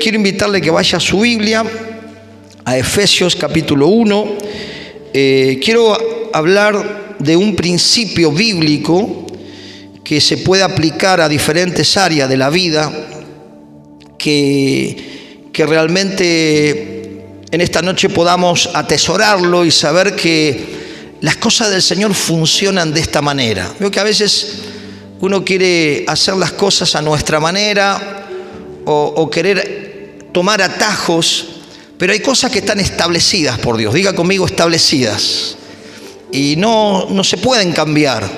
Quiero invitarle que vaya a su Biblia, a Efesios capítulo 1. Quiero hablar de un principio bíblico que se puede aplicar a diferentes áreas de la vida, que realmente en esta noche podamos atesorarlo y saber que las cosas del Señor funcionan de esta manera. Veo que a veces uno quiere hacer las cosas a nuestra manera o querer tomar atajos, pero hay cosas que están establecidas por Dios. Diga conmigo, establecidas. Y no se pueden cambiar,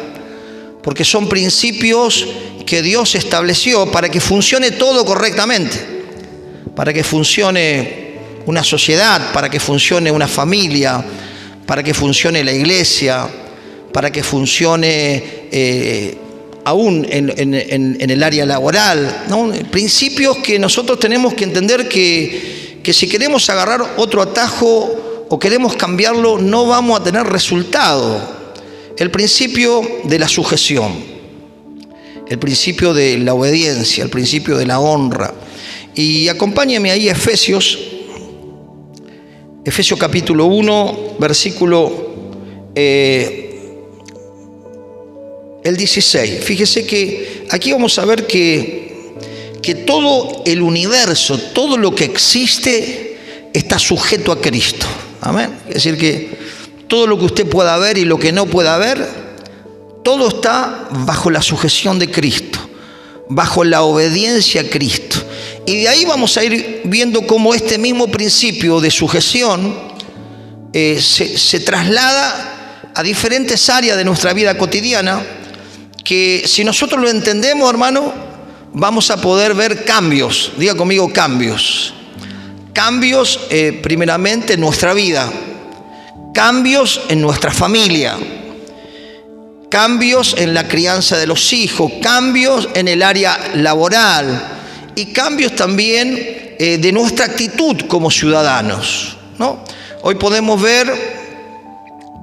porque son principios que Dios estableció para que funcione todo correctamente, para que funcione una sociedad, para que funcione una familia, para que funcione la iglesia, para que funcione aún en el área laboral, ¿no? Principios que nosotros tenemos que entender que si queremos agarrar otro atajo o queremos cambiarlo, no vamos a tener resultado. El principio de la sujeción, el principio de la obediencia, el principio de la honra. Y acompáñeme ahí a Efesios capítulo 1, versículo el 16. Fíjese que aquí vamos a ver que todo el universo, todo lo que existe está sujeto a Cristo. Amén. Es decir, que todo lo que usted pueda ver y lo que no pueda ver, todo está bajo la sujeción de Cristo, bajo la obediencia a Cristo. Y de ahí vamos a ir viendo cómo este mismo principio de sujeción se traslada a diferentes áreas de nuestra vida cotidiana, que si nosotros lo entendemos, hermano, vamos a poder ver cambios. Diga conmigo, cambios. Cambios primeramente en nuestra vida, cambios en nuestra familia, cambios en la crianza de los hijos, cambios en el área laboral y cambios también de nuestra actitud como ciudadanos, ¿no? Hoy podemos ver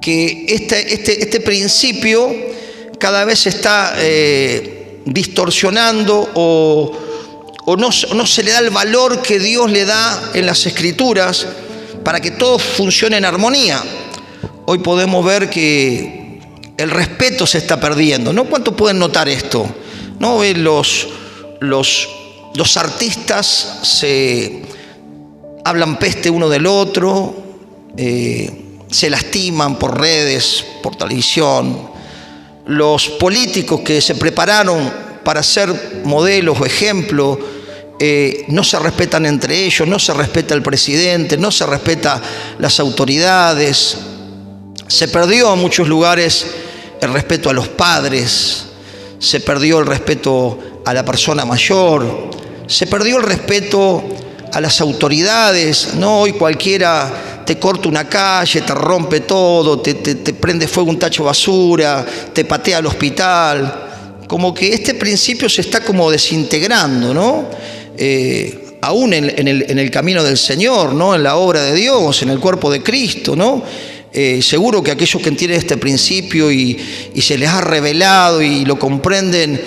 que este principio cada vez se está distorsionando o no se le da el valor que Dios le da en las Escrituras para que todo funcione en armonía. Hoy podemos ver que el respeto se está perdiendo, ¿no? ¿Cuántos pueden notar esto? ¿No? Los artistas se hablan peste uno del otro, se lastiman por redes, por televisión. Los políticos que se prepararon para ser modelos o ejemplos no se respetan entre ellos, no se respeta el presidente, no se respeta las autoridades. Se perdió en muchos lugares el respeto a los padres, se perdió el respeto a la persona mayor, se perdió el respeto a las autoridades, ¿no? Hoy cualquiera te corta una calle, te rompe todo, te prende fuego un tacho de basura, te patea al hospital. Como que este principio se está como desintegrando, ¿no? Aún en el camino del Señor, ¿no? En la obra de Dios, en el cuerpo de Cristo, ¿no? Seguro que aquellos que entienden este principio y se les ha revelado y lo comprenden,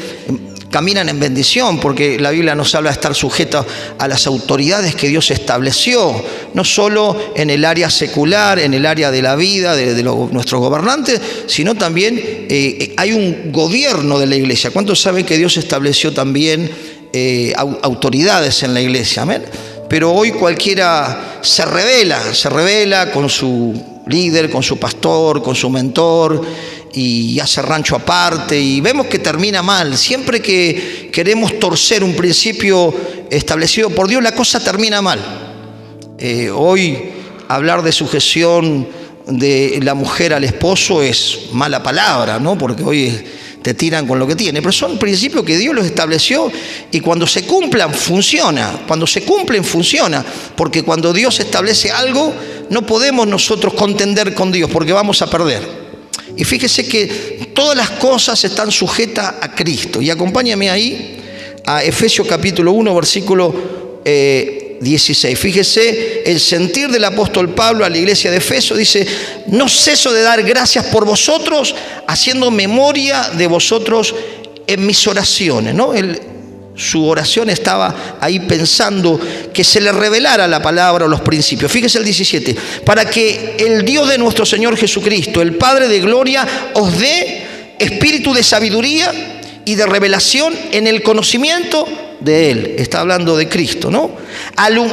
caminan en bendición, porque la Biblia nos habla de estar sujetos a las autoridades que Dios estableció, no solo en el área secular, en el área de la vida de nuestros gobernantes, sino también hay un gobierno de la iglesia. ¿Cuántos saben que Dios estableció también autoridades en la iglesia? Amén. Pero hoy cualquiera se revela con su líder, con su pastor, con su mentor, y hace rancho aparte, y vemos que termina mal. Siempre que queremos torcer un principio establecido por Dios, la cosa termina mal. Hoy hablar de sujeción de la mujer al esposo es mala palabra, ¿no? Porque hoy te tiran con lo que tiene, pero son principios que Dios los estableció y cuando se cumplan funciona, cuando se cumplen funciona, porque cuando Dios establece algo no podemos nosotros contender con Dios porque vamos a perder. Y fíjese que todas las cosas están sujetas a Cristo. Y acompáñame ahí a Efesios capítulo 1, versículo 16. Fíjese el sentir del apóstol Pablo a la iglesia de Efeso. Dice: no ceso de dar gracias por vosotros, haciendo memoria de vosotros en mis oraciones, ¿no? Su oración estaba ahí pensando que se le revelara la palabra o los principios. Fíjese el 17. Para que el Dios de nuestro Señor Jesucristo, el Padre de gloria, os dé espíritu de sabiduría y de revelación en el conocimiento de Él. Está hablando de Cristo, ¿no?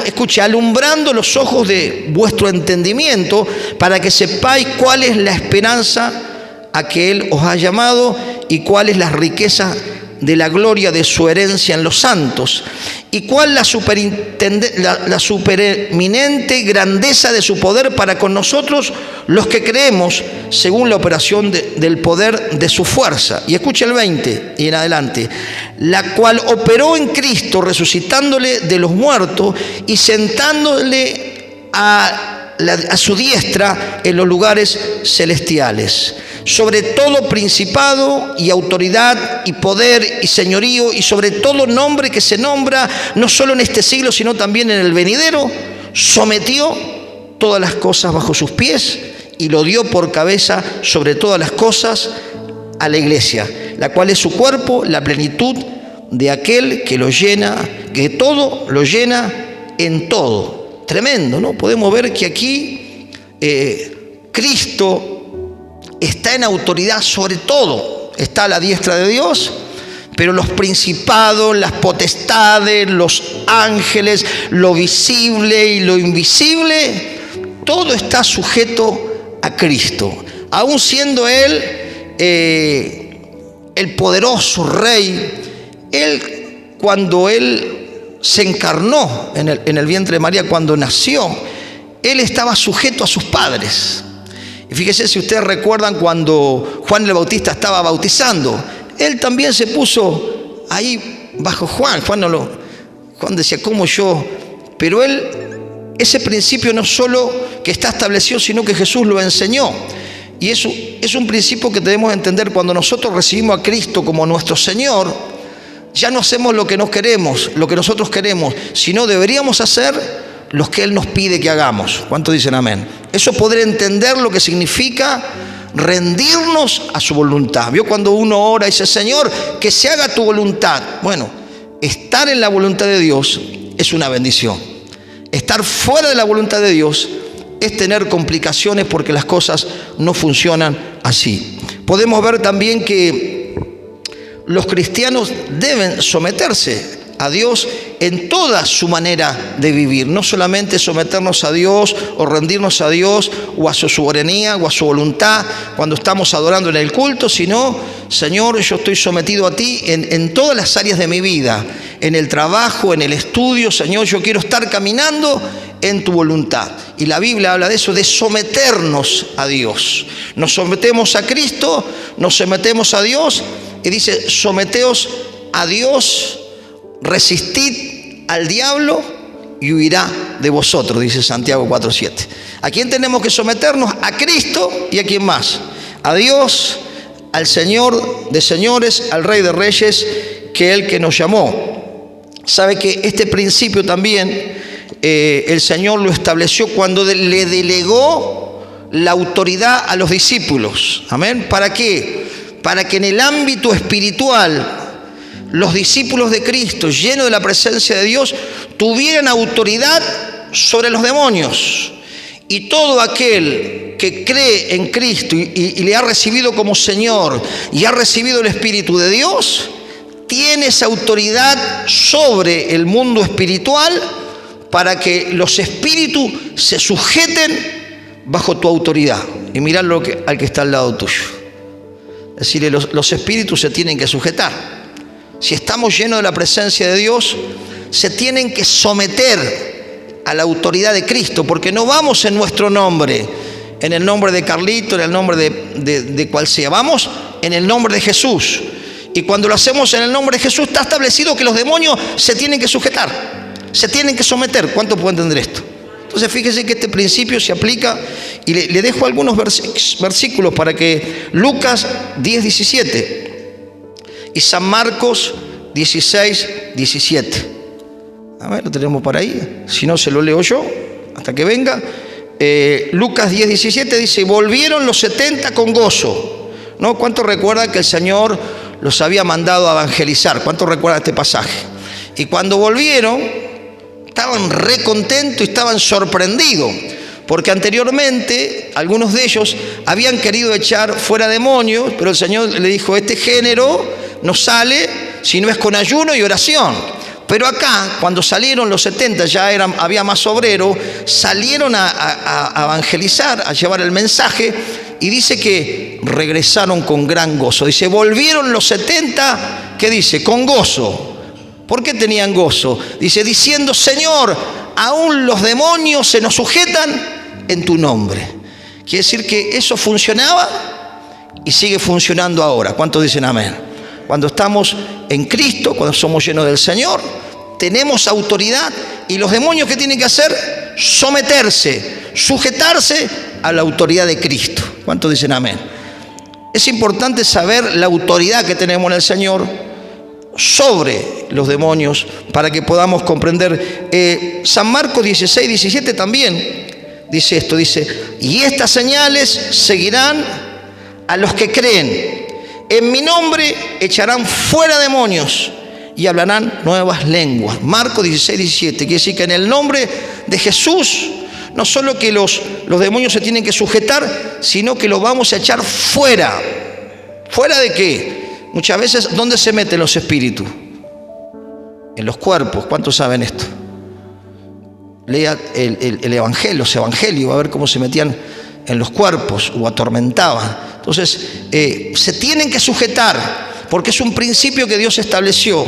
Escuche, alumbrando los ojos de vuestro entendimiento para que sepáis cuál es la esperanza a que Él os ha llamado y cuál es la riqueza de la gloria de su herencia en los santos, y cuál la supereminente grandeza de su poder para con nosotros los que creemos, según la operación del poder de su fuerza. Y escucha el 20 y en adelante. La cual operó en Cristo, resucitándole de los muertos y sentándole a su diestra en los lugares celestiales, sobre todo principado y autoridad y poder y señorío y sobre todo nombre que se nombra no solo en este siglo sino también en el venidero, sometió todas las cosas bajo sus pies y lo dio por cabeza sobre todas las cosas a la iglesia, la cual es su cuerpo, la plenitud de aquel que lo llena, que todo lo llena en todo. Tremendo, ¿no? Podemos ver que aquí Cristo está en autoridad sobre todo, está a la diestra de Dios, pero los principados, las potestades, los ángeles, lo visible y lo invisible, todo está sujeto a Cristo. Aún siendo Él el poderoso Rey, cuando Él se encarnó en el vientre de María, cuando nació, Él estaba sujeto a sus padres. Y fíjese, si ustedes recuerdan cuando Juan el Bautista estaba bautizando, él también se puso ahí bajo Juan. Juan decía, ¿cómo yo? Pero ese principio no solo que está establecido, sino que Jesús lo enseñó. Y eso es un principio que debemos entender. Cuando nosotros recibimos a Cristo como nuestro Señor, ya no hacemos lo que nosotros queremos, sino deberíamos hacer lo que Él nos pide que hagamos. ¿Cuántos dicen amén? Eso es poder entender lo que significa rendirnos a su voluntad. ¿Vio cuando uno ora y dice, Señor, que se haga tu voluntad? Bueno, estar en la voluntad de Dios es una bendición. Estar fuera de la voluntad de Dios es tener complicaciones porque las cosas no funcionan así. Podemos ver también que los cristianos deben someterse a Dios en toda su manera de vivir, no solamente someternos a Dios o rendirnos a Dios o a su soberanía o a su voluntad cuando estamos adorando en el culto, sino, Señor, yo estoy sometido a ti en todas las áreas de mi vida, en el trabajo, en el estudio. Señor, yo quiero estar caminando en tu voluntad. Y la Biblia habla de eso, de someternos a Dios. Nos sometemos a Cristo, nos sometemos a Dios, y dice, someteos a Dios, resistid al diablo y huirá de vosotros, dice Santiago 4:7. ¿A quién tenemos que someternos? A Cristo. ¿Y a quién más? A Dios, al Señor de señores, al Rey de reyes, que es el que nos llamó. Sabe que este principio también el Señor lo estableció cuando le delegó la autoridad a los discípulos. Amén. ¿Para qué? Para que en el ámbito espiritual los discípulos de Cristo, llenos de la presencia de Dios, tuvieran autoridad sobre los demonios. Y todo aquel que cree en Cristo y le ha recibido como Señor y ha recibido el Espíritu de Dios, tiene esa autoridad sobre el mundo espiritual para que los espíritus se sujeten bajo tu autoridad. Y mirá al que está al lado tuyo. Decirle, los espíritus se tienen que sujetar. Si estamos llenos de la presencia de Dios, se tienen que someter a la autoridad de Cristo, porque no vamos en nuestro nombre, en el nombre de Carlito, en el nombre de cual sea, vamos en el nombre de Jesús. Y cuando lo hacemos en el nombre de Jesús, está establecido que los demonios se tienen que sujetar, se tienen que someter. ¿Cuánto puede entender esto? Entonces fíjese que este principio se aplica, y le dejo algunos versículos para que Lucas 10:17 y San Marcos 16:17. A ver, lo tenemos por ahí. Si no, se lo leo yo hasta que venga. Lucas 10:17 dice, volvieron los 70 con gozo. ¿No? ¿Cuántos recuerdan que el Señor los había mandado a evangelizar? ¿Cuántos recuerdan este pasaje? Y cuando volvieron, estaban re contentos y estaban sorprendidos, porque anteriormente algunos de ellos habían querido echar fuera demonios, pero el Señor le dijo: este género no sale si no es con ayuno y oración. Pero acá, cuando salieron los 70, había más obreros, salieron a evangelizar, a llevar el mensaje, y dice que regresaron con gran gozo. Dice, volvieron los 70, ¿qué dice? Con gozo. ¿Por qué tenían gozo? Dice, diciendo: Señor, aún los demonios se nos sujetan en tu nombre. Quiere decir que eso funcionaba y sigue funcionando ahora. ¿Cuántos dicen amén? Cuando estamos en Cristo, cuando somos llenos del Señor, tenemos autoridad, y los demonios, ¿qué tienen que hacer? Someterse, sujetarse a la autoridad de Cristo. ¿Cuántos dicen amén? Es importante saber la autoridad que tenemos en el Señor sobre los demonios para que podamos comprender. San Marcos 16, 17 también dice esto, dice: y estas señales seguirán a los que creen. En mi nombre echarán fuera demonios y hablarán nuevas lenguas. Marcos 16, 17. Quiere decir que en el nombre de Jesús, no solo que los demonios se tienen que sujetar, sino que los vamos a echar fuera. ¿Fuera de qué? Muchas veces, ¿dónde se meten los espíritus? En los cuerpos. ¿Cuántos saben esto? Lea el Evangelio, los Evangelios, a ver cómo se metían en los cuerpos o atormentaban. Entonces, se tienen que sujetar, porque es un principio que Dios estableció,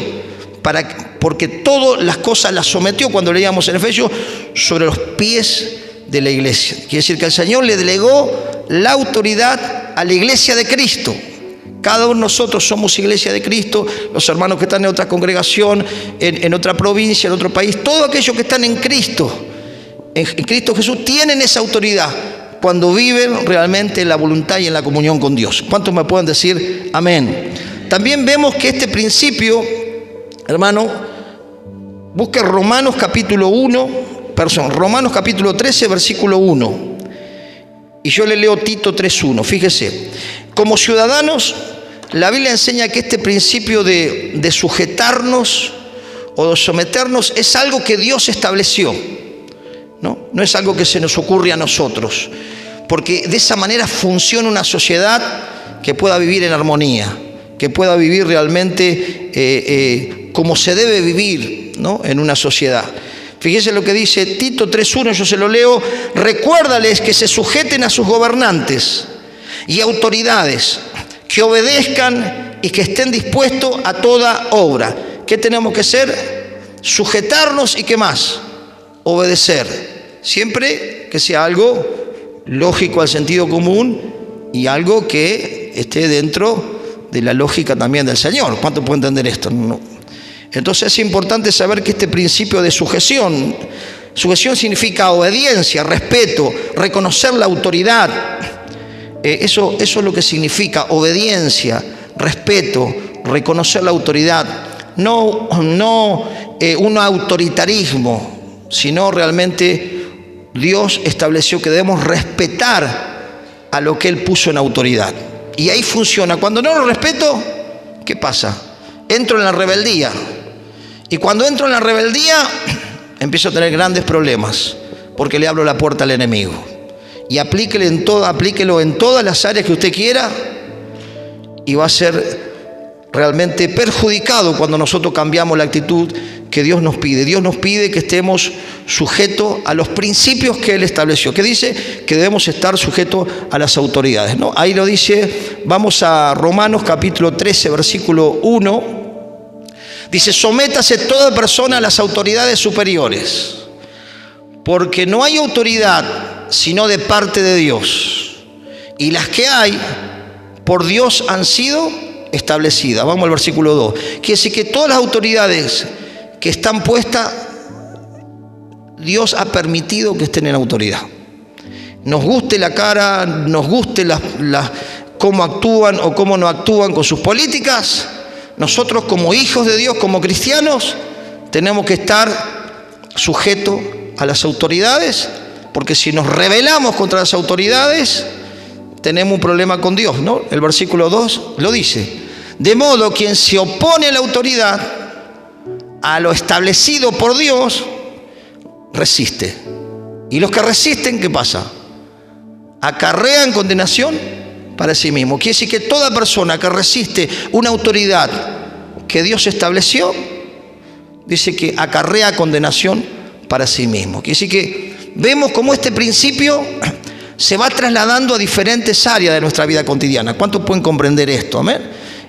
porque todas las cosas las sometió, cuando leíamos en Efesios, sobre los pies de la iglesia. Quiere decir que el Señor le delegó la autoridad a la iglesia de Cristo. Cada uno de nosotros somos iglesia de Cristo, los hermanos que están en otra congregación, en otra provincia, en otro país, todos aquellos que están en Cristo Jesús, tienen esa autoridad cuando viven realmente en la voluntad y en la comunión con Dios. ¿Cuántos me pueden decir amén? También vemos que este principio, hermano, busque Romanos capítulo 13, versículo 1. Y yo le leo Tito 3:1. Fíjese, como ciudadanos, la Biblia enseña que este principio de sujetarnos o de someternos es algo que Dios estableció, no es algo que se nos ocurre a nosotros, porque de esa manera funciona una sociedad que pueda vivir en armonía, que pueda vivir realmente como se debe vivir, en una sociedad. Fíjese lo que dice Tito 3:1, yo se lo leo: recuérdales que se sujeten a sus gobernantes y autoridades, que obedezcan y que estén dispuestos a toda obra. ¿Qué tenemos que hacer? Sujetarnos y ¿qué más? Obedecer. Siempre que sea algo lógico al sentido común y algo que esté dentro de la lógica también del Señor. ¿Cuánto puede entender esto? No. Entonces es importante saber que este principio de sujeción significa obediencia, respeto, reconocer la autoridad. Eso es lo que significa obediencia, respeto, reconocer la autoridad. No un autoritarismo, sino realmente Dios estableció que debemos respetar a lo que Él puso en autoridad. Y ahí funciona. Cuando no lo respeto, ¿qué pasa? Entro en la rebeldía. Y cuando entro en la rebeldía, empiezo a tener grandes problemas, porque le abro la puerta al enemigo. Y aplíquelo en todas las áreas que usted quiera, y va a ser realmente perjudicado cuando nosotros cambiamos la actitud que Dios nos pide. Dios nos pide que estemos sujetos a los principios que Él estableció. ¿Qué dice? Que debemos estar sujetos a las autoridades, Ahí lo dice. Vamos a Romanos capítulo 13, versículo 1. Dice: sométase toda persona a las autoridades superiores, porque no hay autoridad sino de parte de Dios, y las que hay por Dios han sido establecidas. Vamos al versículo 2. Quiere decir que todas las autoridades que están puestas, Dios ha permitido que estén en autoridad. Nos guste la cara, nos guste cómo actúan o cómo no actúan con sus políticas, nosotros como hijos de Dios, como cristianos, tenemos que estar sujetos a las autoridades, porque si nos rebelamos contra las autoridades, tenemos un problema con Dios, El versículo 2 lo dice: de modo quien se opone a la autoridad a lo establecido por Dios, resiste. Y los que resisten, ¿qué pasa? Acarrean condenación para sí mismo. Quiere decir que toda persona que resiste una autoridad que Dios estableció, dice que acarrea condenación para sí mismo. Quiere decir que vemos cómo este principio se va trasladando a diferentes áreas de nuestra vida cotidiana. ¿Cuántos pueden comprender esto? ¿Amén?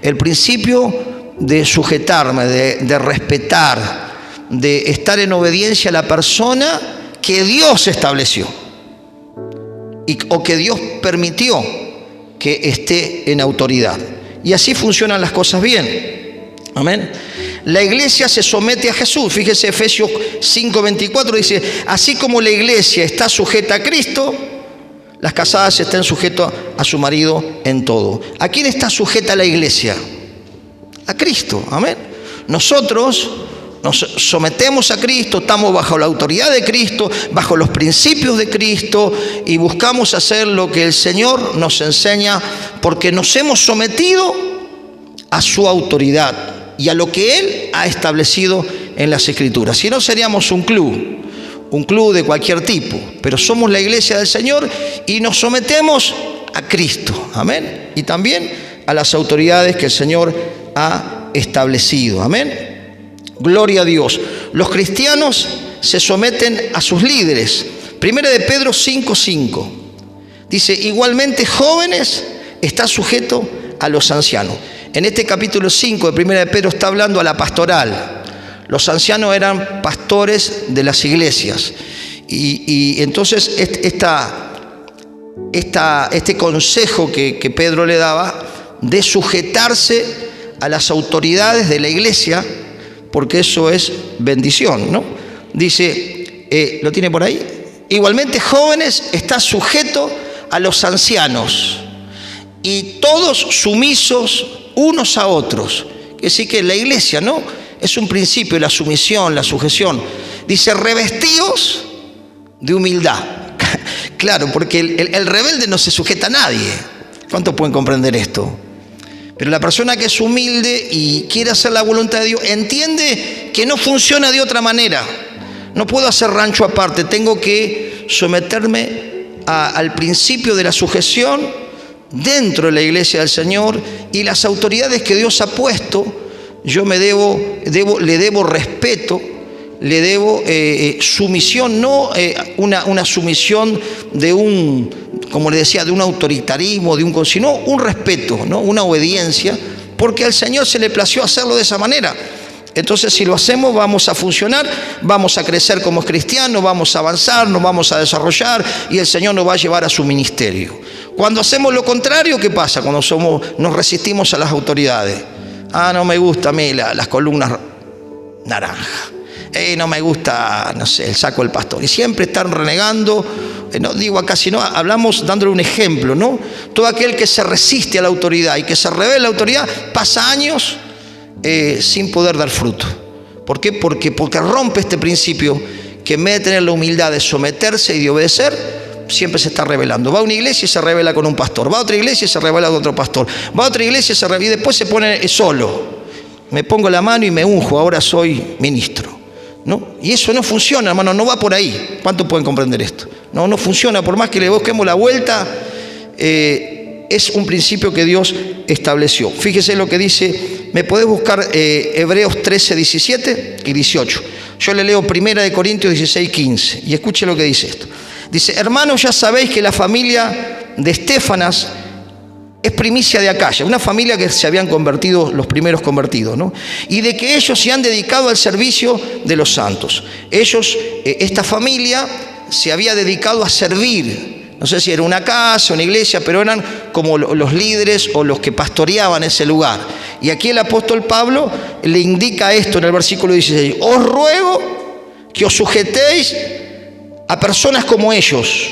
El principio de sujetarme, de respetar, de estar en obediencia a la persona que Dios estableció o que Dios permitió que esté en autoridad. Y así funcionan las cosas bien. Amén. La iglesia se somete a Jesús. Fíjese, Efesios 5:24 dice: así como la iglesia está sujeta a Cristo, las casadas estén sujetas a su marido en todo. ¿A quién está sujeta la iglesia? A Cristo. Amén. Nosotros nos sometemos a Cristo, estamos bajo la autoridad de Cristo, bajo los principios de Cristo, y buscamos hacer lo que el Señor nos enseña, porque nos hemos sometido a su autoridad y a lo que Él ha establecido en las Escrituras. Si no, seríamos un club de cualquier tipo, pero somos la iglesia del Señor y nos sometemos a Cristo. Amén. Y también a las autoridades que el Señor ha establecido. Amén. Gloria a Dios. Los cristianos se someten a sus líderes. Primera de Pedro 5:5 dice: igualmente, jóvenes, está sujeto a los ancianos. En este capítulo 5 de Primera de Pedro está hablando a la pastoral. Los ancianos eran pastores de las iglesias. Y entonces este consejo que Pedro le daba de sujetarse a las autoridades de la iglesia, porque eso es bendición, ¿no? Dice, ¿lo tiene por ahí? Igualmente, jóvenes, está sujeto a los ancianos, y todos sumisos unos a otros. Es decir, que la iglesia, ¿no?, es un principio, la sumisión, la sujeción. Dice, revestidos de humildad. Claro, porque el rebelde no se sujeta a nadie. ¿Cuántos pueden comprender esto? Pero la persona que es humilde y quiere hacer la voluntad de Dios, entiende que no funciona de otra manera. No puedo hacer rancho aparte, tengo que someterme al principio de la sujeción dentro de la iglesia del Señor, y las autoridades que Dios ha puesto, yo le debo respeto, le debo sumisión, no una sumisión de como le decía, de un autoritarismo, sino un respeto, ¿no?, una obediencia, porque al Señor se le plació hacerlo de esa manera. Entonces, si lo hacemos, vamos a funcionar, vamos a crecer como cristianos, vamos a avanzar, nos vamos a desarrollar, y el Señor nos va a llevar a su ministerio. Cuando hacemos lo contrario, ¿qué pasa? Cuando nos resistimos a las autoridades. No me gusta a mí las columnas naranjas. No me gusta, no sé, el saco del pastor. Y siempre están renegando. No digo acá, sino hablamos dándole un ejemplo, ¿no? Todo aquel que se resiste a la autoridad y que se revela a la autoridad pasa años sin poder dar fruto. ¿Por qué? Porque rompe este principio, que en vez de tener la humildad de someterse y de obedecer, siempre se está rebelando. Va a una iglesia y se rebela con un pastor. Va a otra iglesia y se rebela con otro pastor. Va a otra iglesia y después se pone solo. Me pongo la mano y me unjo, ahora soy ministro, ¿no? Y eso no funciona, hermano, no va por ahí. ¿Cuántos pueden comprender esto? No funciona, por más que le busquemos la vuelta. Es un principio que Dios estableció. Fíjese lo que dice, me podés buscar Hebreos 13, 17 y 18. Yo le leo 1 Corintios 16, 15, y escuche lo que dice esto. Dice: hermanos, ya sabéis que la familia de Estéfanas es primicia de Acaya, una familia que se habían convertido, los primeros convertidos, ¿no? Y de que ellos se han dedicado al servicio de los santos. Esta familia se había dedicado a servir. No sé si era una casa, una iglesia, pero eran como los líderes o los que pastoreaban ese lugar. Y aquí el apóstol Pablo le indica esto en el versículo 16: os ruego que os sujetéis a personas como ellos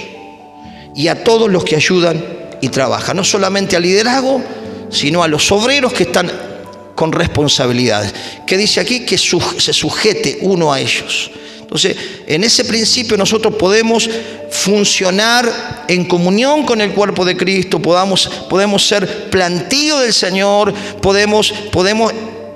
y a todos los que ayudan y trabajan. No solamente al liderazgo, sino a los obreros que están con responsabilidades. ¿Qué dice aquí? Que se sujete uno a ellos. Entonces, en ese principio nosotros podemos funcionar en comunión con el cuerpo de Cristo, podemos ser plantío del Señor, podemos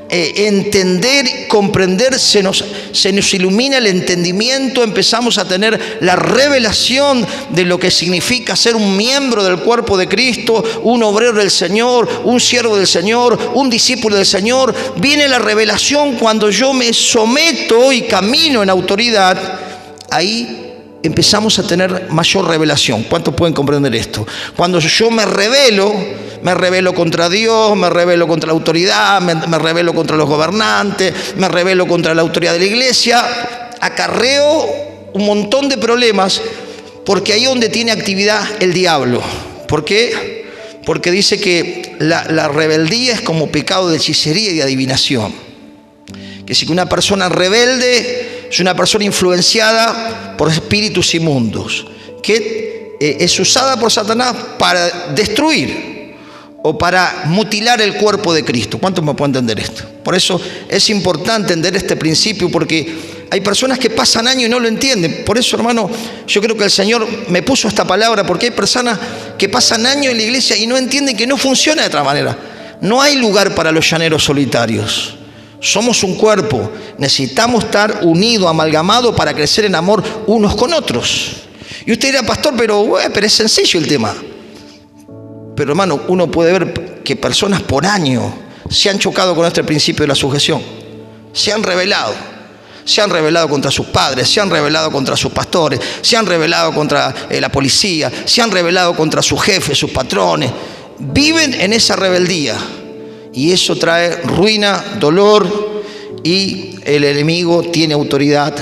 entender, comprender, se nos ilumina el entendimiento, empezamos a tener la revelación de lo que significa ser un miembro del cuerpo de Cristo, un obrero del Señor, un siervo del Señor, un discípulo del Señor. Viene la revelación cuando yo me someto y camino en autoridad. Ahí empezamos a tener mayor revelación. ¿Cuántos pueden comprender esto? Cuando yo me rebelo contra Dios, me rebelo contra la autoridad, me rebelo contra los gobernantes, me rebelo contra la autoridad de la iglesia, acarreo un montón de problemas, porque ahí es donde tiene actividad el diablo. ¿Por qué? Porque dice que la rebeldía es como pecado de hechicería y de adivinación. Que si una persona rebelde es una persona influenciada por espíritus inmundos, que es usada por Satanás para destruir o para mutilar el cuerpo de Cristo. ¿Cuántos me pueden entender esto? Por eso es importante entender este principio, porque hay personas que pasan años y no lo entienden. Por eso, hermano, yo creo que el Señor me puso esta palabra, porque hay personas que pasan años en la iglesia y no entienden que no funciona de otra manera. No hay lugar para los llaneros solitarios. Somos un cuerpo, necesitamos estar unidos, amalgamados para crecer en amor unos con otros. Y usted dirá, pastor, pero es sencillo el tema. Pero hermano, uno puede ver que personas por año se han chocado con este principio de la sujeción. Se han rebelado contra sus padres, se han rebelado contra sus pastores, se han rebelado contra la policía, se han rebelado contra sus jefes, sus patrones. Viven en esa rebeldía. Y eso trae ruina, dolor, y el enemigo tiene autoridad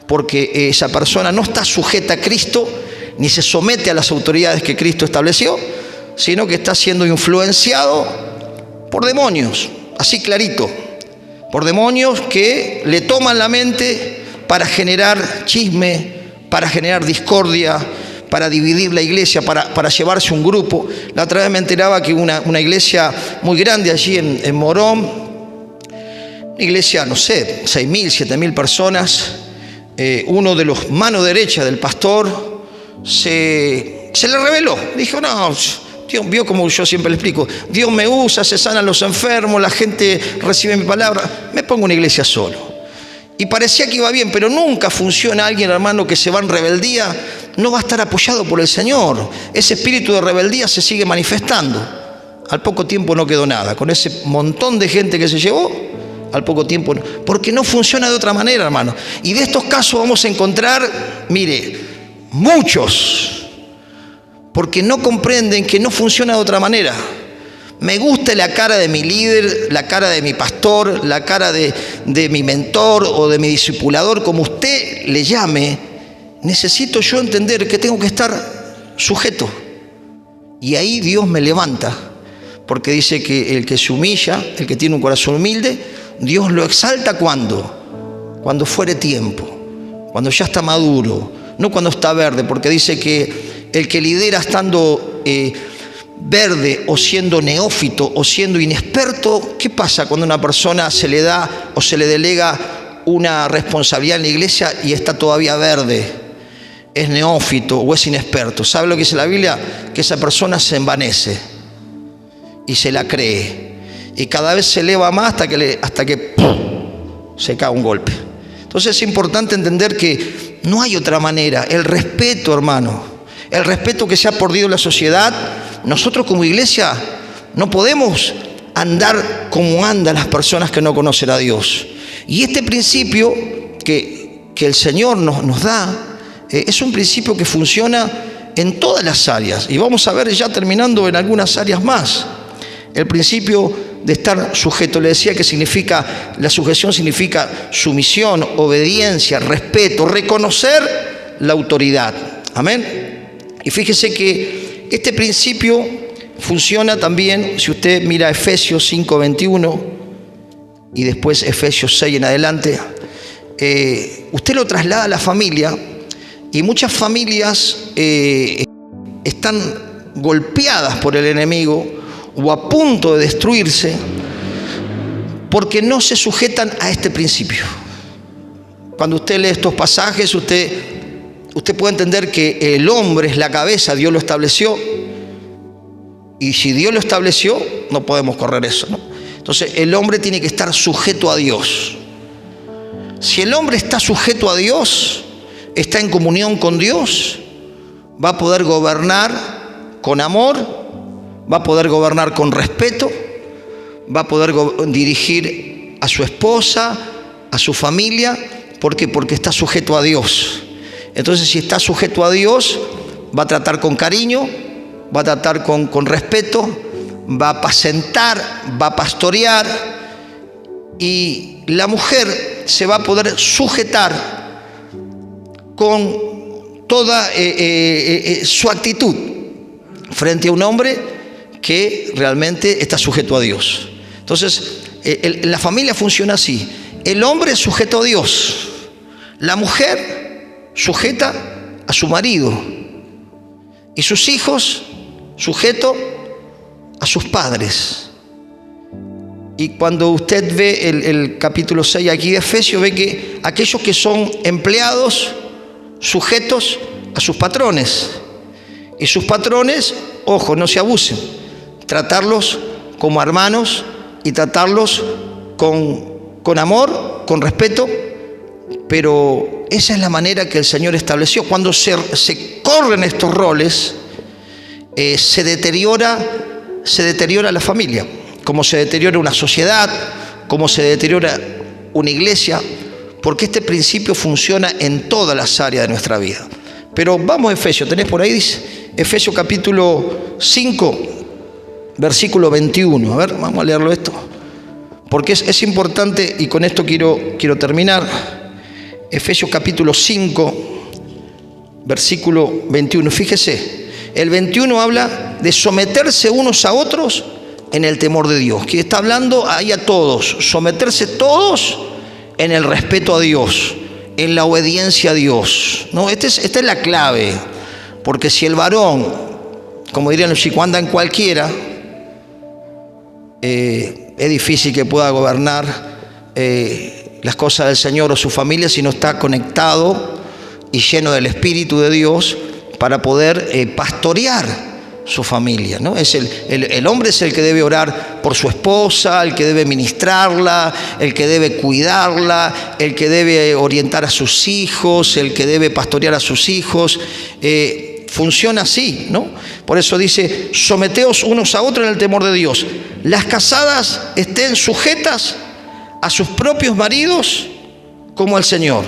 porque esa persona no está sujeta a Cristo ni se somete a las autoridades que Cristo estableció, sino que está siendo influenciado por demonios, así clarito, por demonios que le toman la mente para generar chisme, para generar discordia, para dividir la iglesia, para llevarse un grupo. La otra vez me enteraba que una iglesia muy grande allí en Morón, una iglesia, no sé, 6.000, 7.000 personas, uno de los manos derechas del pastor se le reveló. Dijo, no, Dios, vio como yo siempre le explico, Dios me usa, se sanan los enfermos, la gente recibe mi palabra, me pongo una iglesia solo. Y parecía que iba bien, pero nunca funciona alguien, hermano, que se va en rebeldía, no va a estar apoyado por el Señor. Ese espíritu de rebeldía se sigue manifestando. Al poco tiempo no quedó nada. Con ese montón de gente que se llevó, al poco tiempo no. Porque no funciona de otra manera, hermano. Y de estos casos vamos a encontrar, mire, muchos, porque no comprenden que no funciona de otra manera. Me gusta la cara de mi líder, la cara de mi pastor, la cara de mi mentor o de mi discipulador, como usted le llame. Necesito yo entender que tengo que estar sujeto. Y ahí Dios me levanta, porque dice que el que se humilla, el que tiene un corazón humilde, Dios lo exalta cuando fuere tiempo, cuando ya está maduro, no cuando está verde, porque dice que el que lidera estando verde o siendo neófito o siendo inexperto, ¿qué pasa cuando a una persona se le da o se le delega una responsabilidad en la iglesia y está todavía verde? Es neófito o es inexperto. ¿Sabe lo que dice la Biblia? Que esa persona se envanece y se la cree y cada vez se eleva más hasta que ¡pum!, se cae un golpe. Entonces es importante entender que no hay otra manera. El respeto, hermano, el respeto que se ha perdido en la sociedad. Nosotros como iglesia no podemos andar como andan las personas que no conocen a Dios. Y este principio que el Señor nos da es un principio que funciona en todas las áreas. Y vamos a ver ya terminando en algunas áreas más. El principio de estar sujeto, le decía que significa, la sujeción significa sumisión, obediencia, respeto, reconocer la autoridad. Amén. Y fíjese que este principio funciona también, si usted mira Efesios 5:21 y después Efesios 6 en adelante, usted lo traslada a la familia y muchas familias están golpeadas por el enemigo o a punto de destruirse porque no se sujetan a este principio. Cuando usted lee estos pasajes, usted puede entender que el hombre es la cabeza, Dios lo estableció, y si Dios lo estableció, no podemos correr eso, ¿no? Entonces el hombre tiene que estar sujeto a Dios. Si el hombre está sujeto a Dios, está en comunión con Dios, va a poder gobernar con amor, va a poder gobernar con respeto, va a poder dirigir a su esposa, a su familia. ¿Por qué? Porque está sujeto a Dios. Entonces, si está sujeto a Dios, va a tratar con cariño, va a tratar con respeto, va a apacentar, va a pastorear, y la mujer se va a poder sujetar con toda su actitud frente a un hombre que realmente está sujeto a Dios. Entonces, la familia funciona así: el hombre es sujeto a Dios, la mujer sujeta a su marido, y sus hijos sujetos a sus padres. Y cuando usted ve el capítulo 6 aquí de Efesios, ve que aquellos que son empleados, sujetos a sus patrones, y sus patrones, ojo, no se abusen, tratarlos como hermanos y tratarlos con amor, con respeto. Pero esa es la manera que el Señor estableció. Cuando se corren estos roles, se deteriora la familia, como se deteriora una sociedad, como se deteriora una iglesia, porque este principio funciona en todas las áreas de nuestra vida. Pero vamos a Efesios, ¿tenés por ahí? Dice Efesios capítulo 5, versículo 21. A ver, vamos a leerlo esto, porque es importante, y con esto quiero terminar. Efesios capítulo 5, versículo 21. Fíjese, el 21 habla de someterse unos a otros en el temor de Dios, que está hablando ahí a todos, someterse todos en el respeto a Dios, en la obediencia a Dios, ¿no? Esta es la clave, porque si el varón, como dirían los chicos, anda en cualquiera, es difícil que pueda gobernar las cosas del Señor o su familia si no está conectado y lleno del Espíritu de Dios para poder pastorear su familia, ¿no? El hombre es el que debe orar por su esposa, el que debe ministrarla, el que debe cuidarla, el que debe orientar a sus hijos, el que debe pastorear a sus hijos. Funciona así, ¿no? Por eso dice: someteos unos a otros en el temor de Dios. Las casadas estén sujetas a sus propios maridos como al Señor.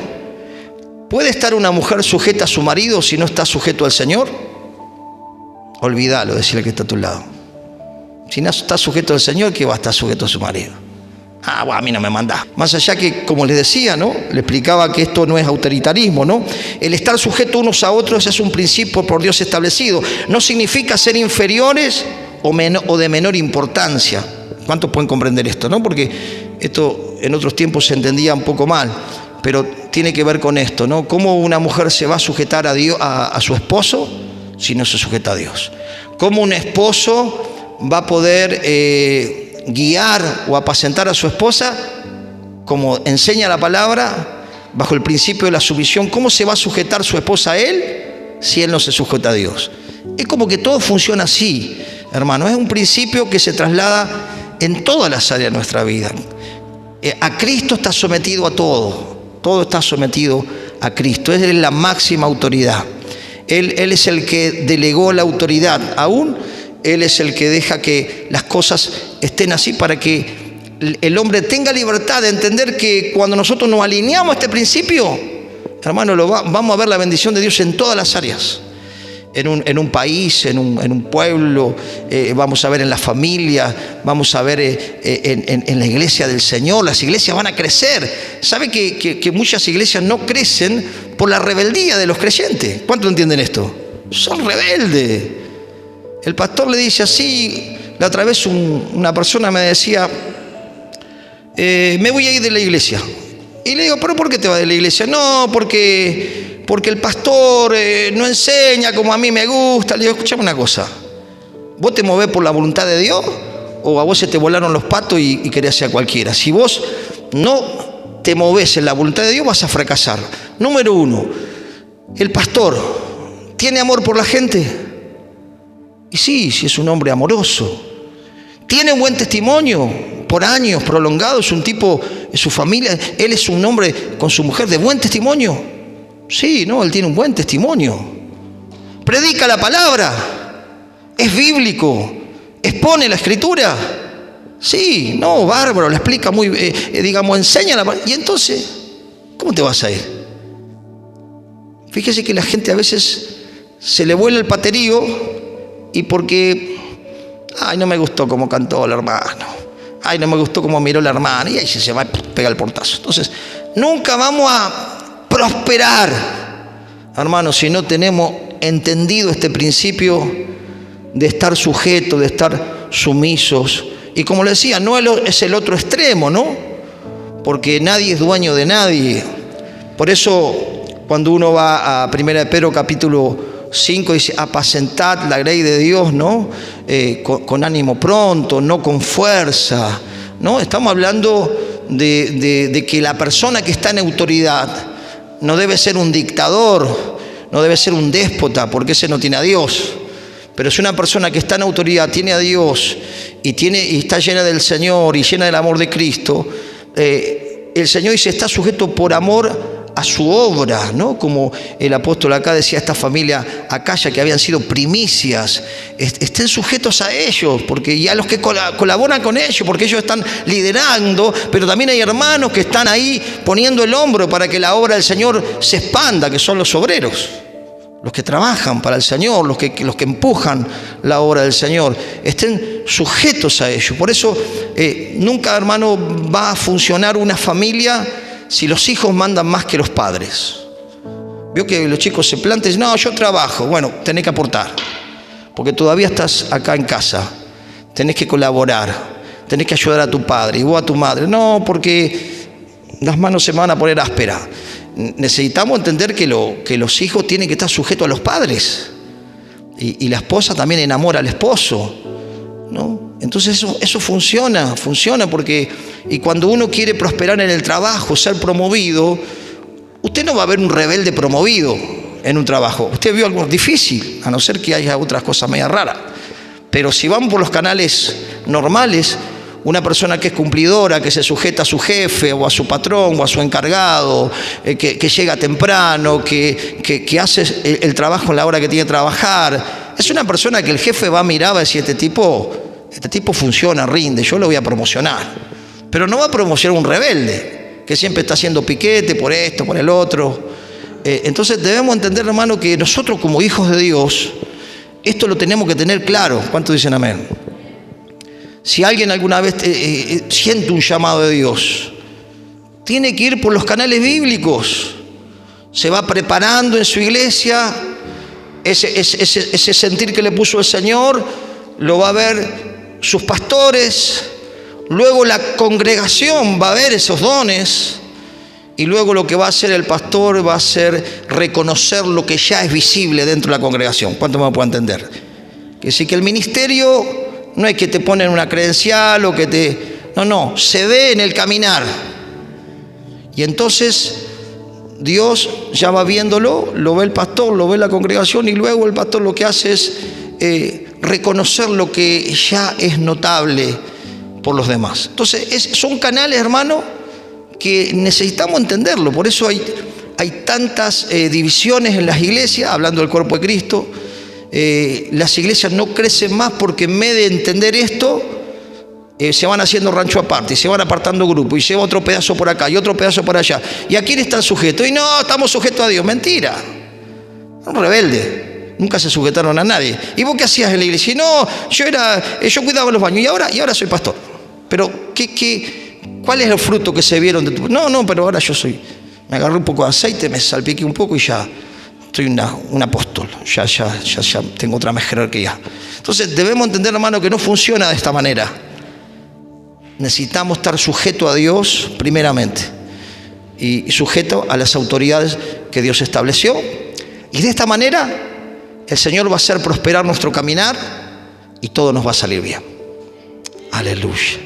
¿Puede estar una mujer sujeta a su marido si no está sujeto al Señor? Olvídalo, decirle que está a tu lado. Si no está sujeto al Señor, ¿qué va a estar sujeto a su marido? Bueno, a mí no me manda. Más allá que, como les decía, ¿no? Le explicaba que esto no es autoritarismo, ¿no? El estar sujeto unos a otros es un principio por Dios establecido. No significa ser inferiores o de menor importancia. ¿Cuántos pueden comprender esto, no? Porque esto en otros tiempos se entendía un poco mal, pero tiene que ver con esto, ¿no? ¿Cómo una mujer se va a sujetar a su esposo si no se sujeta a Dios? ¿Cómo un esposo va a poder guiar o apacentar a su esposa como enseña la palabra, bajo el principio de la sumisión? ¿Cómo se va a sujetar su esposa a él si él no se sujeta a Dios? Es como que todo funciona así, hermano. Es un principio que se traslada en todas las áreas de nuestra vida. A Cristo está sometido a todo está sometido a Cristo. Él es la máxima autoridad. Él es el que delegó la autoridad. Aún Él es el que deja que las cosas estén así para que el hombre tenga libertad de entender que cuando nosotros nos alineamos a este principio, hermano, vamos a ver la bendición de Dios en todas las áreas. En un país, en un pueblo, vamos a ver en la familia, vamos a ver en la iglesia del Señor. Las iglesias van a crecer. ¿Sabe que muchas iglesias no crecen por la rebeldía de los creyentes? ¿Cuántos entienden esto? Son rebeldes. El pastor le dice así. La otra vez una persona me decía: me voy a ir de la iglesia. Y le digo: ¿pero por qué te vas de la iglesia? No, porque el pastor no enseña como a mí me gusta. Le digo: escuchame una cosa, ¿vos te movés por la voluntad de Dios o a vos se te volaron los patos y querés ser cualquiera? Si vos no te movés en la voluntad de Dios, vas a fracasar. Número uno, el pastor tiene amor por la gente. Y sí es un hombre amoroso. Tiene un buen testimonio. por años prolongados, un tipo, su familia, él es un hombre con su mujer de buen testimonio. Sí, no, él tiene un buen testimonio. Predica la palabra, es bíblico, expone la escritura. Sí, no, bárbaro, la explica muy, enseña la palabra. Y entonces, ¿cómo te vas a ir? Fíjese que la gente a veces se le vuela el paterío y porque, ay, no me gustó cómo cantó el hermano, ay, no me gustó cómo miró la hermana, y ahí se va a pegar el portazo. Entonces, nunca vamos a prosperar, hermanos, si no tenemos entendido este principio de estar sujetos, de estar sumisos. Y como le decía, no es el otro extremo, ¿no? Porque nadie es dueño de nadie. Por eso, cuando uno va a 1 de Pedro capítulo 5, dice, apacentad la grey de Dios, ¿no? Con ánimo pronto, no con fuerza, ¿no? Estamos hablando de que la persona que está en autoridad no debe ser un dictador, no debe ser un déspota, porque ese no tiene a Dios. Pero si una persona que está en autoridad tiene a Dios y está llena del Señor y llena del amor de Cristo, el Señor dice, está sujeto por amor a su obra, ¿no? Como el apóstol acá decía, esta familia Acaya que habían sido primicias, estén sujetos a ellos, y a los que colaboran con ellos, porque ellos están liderando, pero también hay hermanos que están ahí poniendo el hombro para que la obra del Señor se expanda, que son los obreros, los que trabajan para el Señor, los que empujan la obra del Señor, estén sujetos a ellos. Por eso nunca, hermano, va a funcionar una familia si los hijos mandan más que los padres. Vio que los chicos se plantan y dicen, no, yo trabajo. Bueno, tenés que aportar, porque todavía estás acá en casa, tenés que colaborar, tenés que ayudar a tu padre y vos a tu madre. No, porque las manos se me van a poner ásperas. Necesitamos entender que los hijos tienen que estar sujetos a los padres, y la esposa también enamora al esposo, ¿no? Entonces eso funciona porque, y cuando uno quiere prosperar en el trabajo, ser promovido, usted no va a ver un rebelde promovido en un trabajo. Usted vio algo difícil, a no ser que haya otras cosas medio raras. Pero si vamos por los canales normales, una persona que es cumplidora, que se sujeta a su jefe o a su patrón o a su encargado, que llega temprano, que hace el trabajo en la hora que tiene que trabajar, es una persona que el jefe va a mirar y va a decir, este tipo funciona, rinde, yo lo voy a promocionar. Pero no va a promocionar un rebelde que siempre está haciendo piquete por esto, por el otro. Entonces debemos entender, hermano, que nosotros como hijos de Dios, esto lo tenemos que tener claro. ¿Cuántos dicen amén? Si alguien alguna vez siente un llamado de Dios, tiene que ir por los canales bíblicos. Se va preparando en su iglesia, ese sentir que le puso el Señor, lo va a ver sus pastores, luego la congregación va a ver esos dones, y luego lo que va a hacer el pastor va a ser reconocer lo que ya es visible dentro de la congregación. ¿Cuánto me puedo entender? Que sí, que el ministerio no es que te ponen una credencial o que no, se ve en el caminar. Y entonces Dios ya va viéndolo, lo ve el pastor, lo ve la congregación, y luego el pastor lo que hace es reconocer lo que ya es notable por los demás. Entonces son canales, hermano, que necesitamos entenderlo. Por eso hay tantas divisiones en las iglesias, hablando del cuerpo de Cristo. Las iglesias no crecen más porque en vez de entender esto, se van haciendo rancho aparte, y se van apartando grupos, y lleva otro pedazo por acá y otro pedazo por allá. ¿Y a quién están sujetos? Y no, estamos sujetos a Dios. Mentira. Un rebelde. Nunca se sujetaron a nadie. ¿Y vos qué hacías en la iglesia? Y no, yo cuidaba los baños y ahora soy pastor. Pero ¿cuál es el fruto que se vieron de tu? No, pero ahora me agarré un poco de aceite, me salpiqué un poco y ya soy un apóstol, ya tengo otra jerarquía. Entonces debemos entender, hermano, que no funciona de esta manera. Necesitamos estar sujetos a Dios primeramente, y sujetos a las autoridades que Dios estableció, y de esta manera el Señor va a hacer prosperar nuestro caminar y todo nos va a salir bien. Aleluya.